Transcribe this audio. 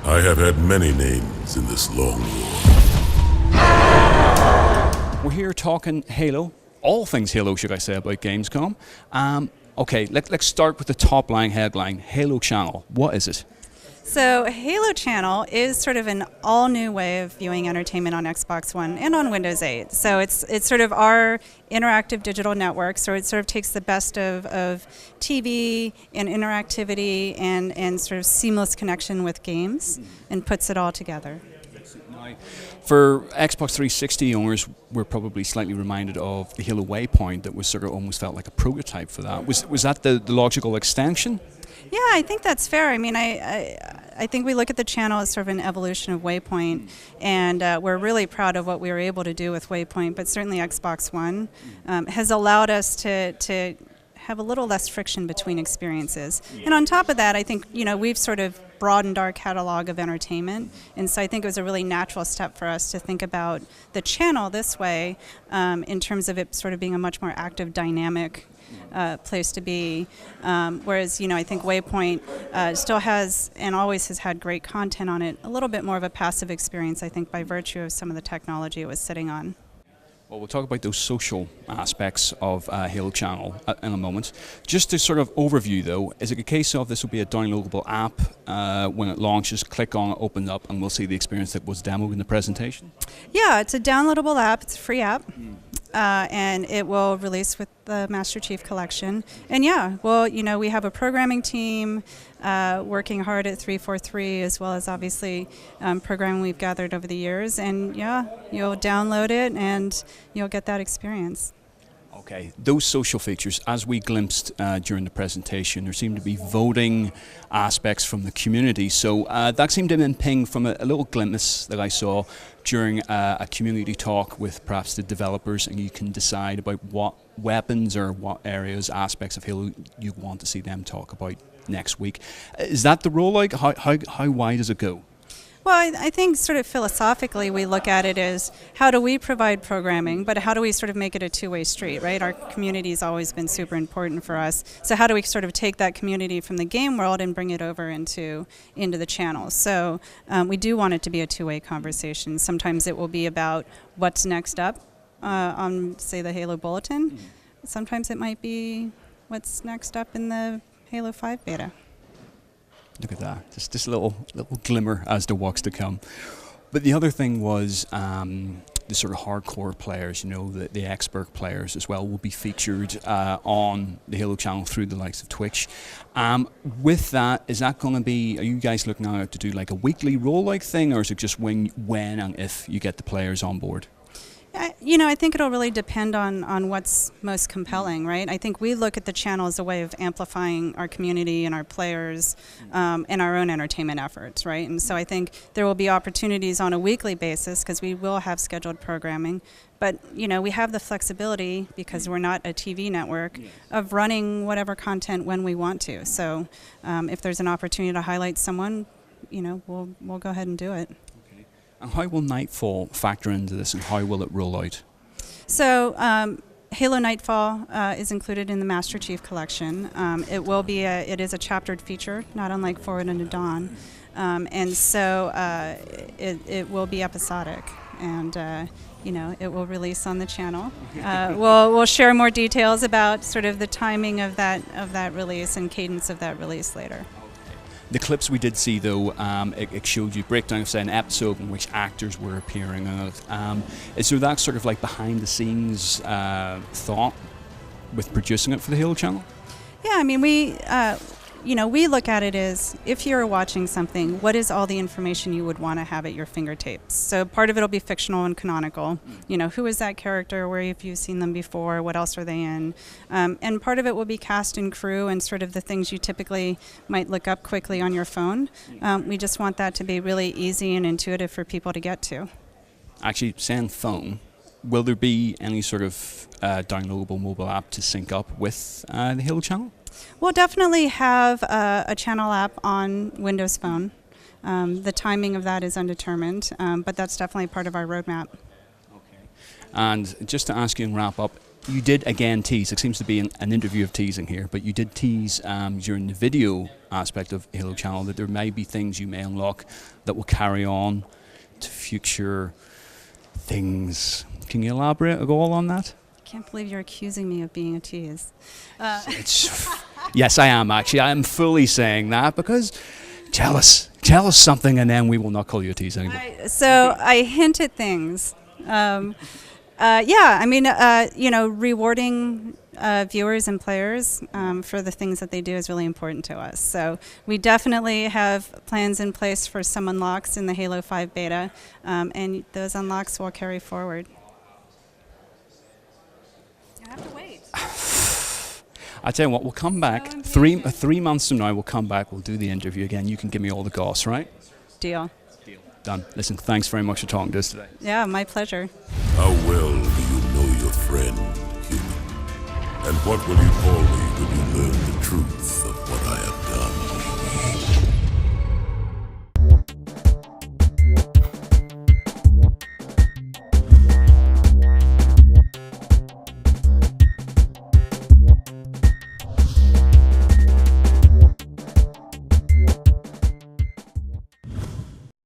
I have had many names in this long war. We're here talking Halo, all things Halo, should I say, about Gamescom. Okay, let's start with the top line headline, Halo Channel. What is it? So Halo Channel is sort of an all-new way of viewing entertainment on Xbox One and on Windows 8. So it's sort of our interactive digital network. So it sort of takes the best of TV and interactivity and sort of seamless connection with games and puts it all together. For Xbox 360 owners, we're probably slightly reminded of the Halo Waypoint that was sort of almost felt like a prototype for that. Was that the logical extension? Yeah, I think that's fair. I mean, I think we look at the channel as sort of an evolution of Waypoint, and we're really proud of what we were able to do with Waypoint, but certainly Xbox One has allowed us to have a little less friction between experiences. And on top of that, I think, we've sort of broadened our catalog of entertainment, and so I think it was a really natural step for us to think about the channel this way in terms of it sort of being a much more active, dynamic place to be, whereas I think Waypoint still has and always has had great content on it, a little bit more of a passive experience, I think, by virtue of some of the technology it was sitting on. Well, we'll talk about those social aspects of Halo Channel in a moment. Just to sort of overview though, is it a case of this will be a downloadable app when it launches, click on it, open up, and we'll see the experience that was demoed in the presentation? Yeah, it's a downloadable app, it's a free app. And it will release with the Master Chief Collection. And yeah, well, we have a programming team working hard at 343, as well as obviously programming we've gathered over the years. And yeah, you'll download it and you'll get that experience. Okay, those social features, as we glimpsed during the presentation, there seemed to be voting aspects from the community. So that seemed to have been pinged from a little glimpse that I saw during a community talk with perhaps the developers, and you can decide about what weapons or what areas, aspects of Halo you want to see them talk about next week. Is that the rollout? How wide does it go? Well, I think sort of philosophically we look at it as how do we provide programming, but how do we sort of make it a two-way street, right? Our community's always been super important for us. So how do we sort of take that community from the game world and bring it over into the channel? So we do want it to be a two-way conversation. Sometimes it will be about what's next up on, say, the Halo Bulletin. Sometimes it might be what's next up in the Halo 5 beta. Look at that, just a little glimmer as to what's to come. But the other thing was the sort of hardcore players, the expert players as well, will be featured on the Halo channel through the likes of Twitch. With that, is that going to be, are you guys looking out to do like a weekly rollout thing, or is it just when and if you get the players on board? I think it'll really depend on what's most compelling, right? I think we look at the channel as a way of amplifying our community and our players and our own entertainment efforts, right? And so I think there will be opportunities on a weekly basis because we will have scheduled programming. But, we have the flexibility, because we're not a TV network, of running whatever content when we want to. So if there's an opportunity to highlight someone, we'll go ahead and do it. And how will Nightfall factor into this, and how will it roll out? So Halo Nightfall is included in the Master Chief Collection. It is a chaptered feature, not unlike Forward into Dawn. And so it will be episodic, and it will release on the channel. We'll share more details about sort of the timing of that release and cadence of that release later. The clips we did see, though, it showed you breakdown of, say, an episode in which actors were appearing on it. Is there that sort of like behind-the-scenes thought with producing it for the Halo channel? Yeah, I mean, we look at it as, if you're watching something, what is all the information you would want to have at your fingertips? So part of it will be fictional and canonical. Who is that character? Where have you seen them before? What else are they in? And part of it will be cast and crew and sort of the things you typically might look up quickly on your phone. We just want that to be really easy and intuitive for people to get to. Actually, saying phone, will there be any sort of downloadable mobile app to sync up with the Halo channel? We'll definitely have a channel app on Windows Phone. The timing of that is undetermined, but that's definitely part of our roadmap. Okay. And just to ask you and wrap up, you did again tease, it seems to be an interview of teasing here, but you did tease during the video aspect of Halo Channel that there may be things you may unlock that will carry on to future things. Can you elaborate at all on that? I can't believe you're accusing me of being a tease. Yes, I am actually. I am fully saying that because tell us something and then we will not call you a tease anymore. So I hint at things. Rewarding viewers and players for the things that they do is really important to us. So we definitely have plans in place for some unlocks in the Halo 5 beta, and those unlocks will carry forward. You have to wait. I tell you what, we'll come back. 3 months from now, we'll come back. We'll do the interview again. You can give me all the goss, right? Deal. Done. Listen, thanks very much for talking to us today. Yeah, my pleasure. How well do you know your friend, human? And what will you call me when you learn the truth of what I have